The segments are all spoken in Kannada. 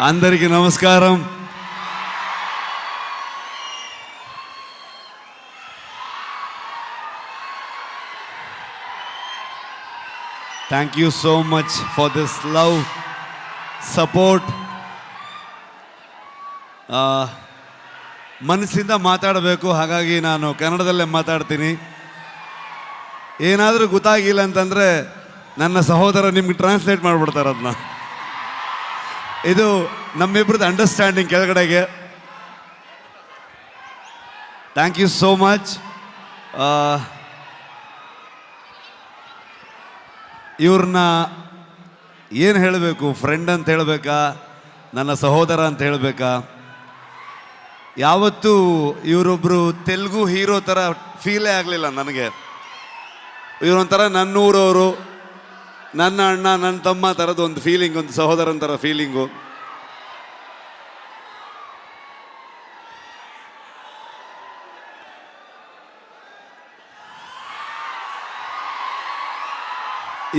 అందరికీ నమస్కారం. Thank you so much for this love, support. ಮನಸ್ಸಿಂದ ಮಾತಾಡಬೇಕು, ಹಾಗಾಗಿ ನಾನು ಕನ್ನಡದಲ್ಲೇ ಮಾತಾಡ್ತೀನಿ. ಏನಾದರೂ ಗೊತ್ತಾಗಿಲ್ಲ ಅಂತಂದರೆ ನನ್ನ ಸಹೋದರ ನಿಮ್ಗೆ ಟ್ರಾನ್ಸ್ಲೇಟ್ ಮಾಡಿಬಿಡ್ತಾರೆ ಅದನ್ನ. ಇದು ನಮ್ಮಿಬ್ರದ್ದು ಅಂಡರ್ಸ್ಟ್ಯಾಂಡಿಂಗ್ ಕೆಳಗಡೆಗೆ. Thank you so much. ಇವ್ರನ್ನ ಏನು ಹೇಳಬೇಕು, ಫ್ರೆಂಡ್ ಅಂತ ಹೇಳಬೇಕಾ, ನನ್ನ ಸಹೋದರ ಅಂತ ಹೇಳಬೇಕಾ? ಯಾವತ್ತೂ ಇವರೊಬ್ಬರು ತೆಲುಗು ಹೀರೋ ಥರ ಫೀಲೇ ಆಗಲಿಲ್ಲ ನನಗೆ. ಇವರೊಂಥರ ನನ್ನೂರವರು, ನನ್ನ ಅಣ್ಣ, ನನ್ನ ತಮ್ಮ ಥರದ್ದು ಒಂದು ಫೀಲಿಂಗ್, ಒಂದು ಸಹೋದರನ ಥರ ಫೀಲಿಂಗು.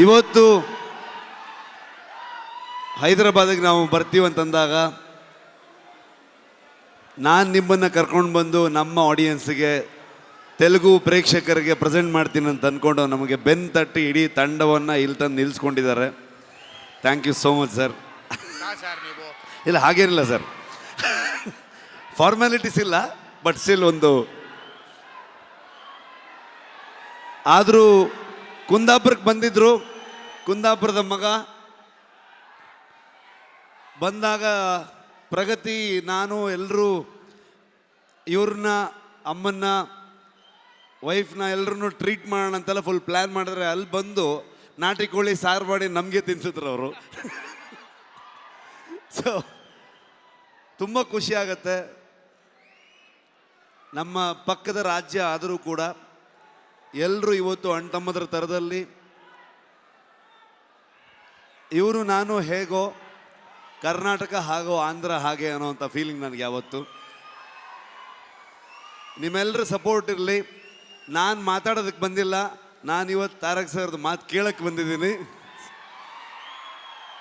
ಇವತ್ತು ಹೈದರಾಬಾದಿಗೆ ನಾವು ಬರ್ತೀವಂತಂದಾಗ ನಾನು ನಿಮ್ಮನ್ನು ಕರ್ಕೊಂಡು ಬಂದು ನಮ್ಮ ಆಡಿಯನ್ಸ್ಗೆ, ತೆಲುಗು ಪ್ರೇಕ್ಷಕರಿಗೆ ಪ್ರೆಸೆಂಟ್ ಮಾಡ್ತೀನಿ ಅಂತ ಅಂದ್ಕೊಂಡು ನಮಗೆ ಬೆನ್ನು ತಟ್ಟಿ ಇಡೀ ತಂಡವನ್ನು ಇಲ್ಲಿ ತಂದು ನಿಲ್ಲಿಸ್ಕೊಂಡಿದ್ದಾರೆ. Thank you so much sir. ಇಲ್ಲ ಹಾಗೇನಿಲ್ಲ ಸರ್, ಫಾರ್ಮ್ಯಾಲಿಟೀಸ್ ಇಲ್ಲ, ಬಟ್ ಸ್ಟಿಲ್ ಒಂದು. ಆದರೂ ಕುಂದಾಪುರಕ್ಕೆ ಬಂದಿದ್ದರು. ಕುಂದಾಪುರದ ಮಗ ಬಂದಾಗ ಪ್ರಗತಿ, ನಾನು ಎಲ್ಲರೂ ಇವ್ರನ್ನ, ಅಮ್ಮನ್ನ, ವೈಫ್ನ ಎಲ್ಲರೂ ಟ್ರೀಟ್ ಮಾಡೋಣ ಅಂತೆಲ್ಲ ಫುಲ್ ಪ್ಲ್ಯಾನ್ ಮಾಡಿದ್ರೆ, ಅಲ್ಲಿ ಬಂದು ನಾಟಿ ಕೋಳಿ ಸಾರು ಮಾಡಿ ನಮಗೆ ತಿನ್ಸಿದ್ರು ಅವರು. ಸೊ ತುಂಬ ಖುಷಿ ಆಗತ್ತೆ. ನಮ್ಮ ಪಕ್ಕದ ರಾಜ್ಯ ಆದರೂ ಕೂಡ ಎಲ್ಲರೂ ಇವತ್ತು ಅಣ್ಣ ತಮ್ಮದ್ರ ಥರದಲ್ಲಿ, ಇವರು ನಾನು ಹೇಗೋ, ಕರ್ನಾಟಕ ಹಾಗೋ, ಆಂಧ್ರ ಹಾಗೆ ಅನ್ನೋವಂಥ ಫೀಲಿಂಗ್ ನನಗೆ ಯಾವತ್ತು. ನಿಮ್ಮೆಲ್ಲರ ಸಪೋರ್ಟ್ ಇರಲಿ. ನಾನು ಮಾತಾಡೋದಕ್ಕೆ ಬಂದಿಲ್ಲ, ನಾನು ಇವತ್ತು ತಾರಕ್ ಸರ್ದು ಮಾತು ಕೇಳಕ್ಕೆ ಬಂದಿದ್ದೀನಿ.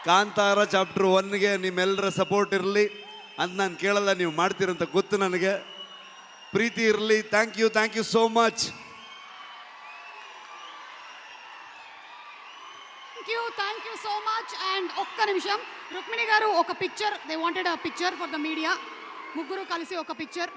ಕಾಂತಾರ ಚಾಪ್ಟರ್ 1ಗೆ ನಿಮ್ಮೆಲ್ಲರ ಸಪೋರ್ಟ್ ಇರಲಿ ಅಂತ ನಾನು ಕೇಳಲ್ಲ, ನೀವು ಮಾಡ್ತೀರಂತ ಗೊತ್ತು ನನಗೆ. ಪ್ರೀತಿ ಇರಲಿ. Thank you so much. Thank you so much. And ఒక్క నిమిషం, రుక్మిణి గారు ఒక picture, they wanted a picture for the media. ముగ్గురు కలిసి ఒక పిక్చర్.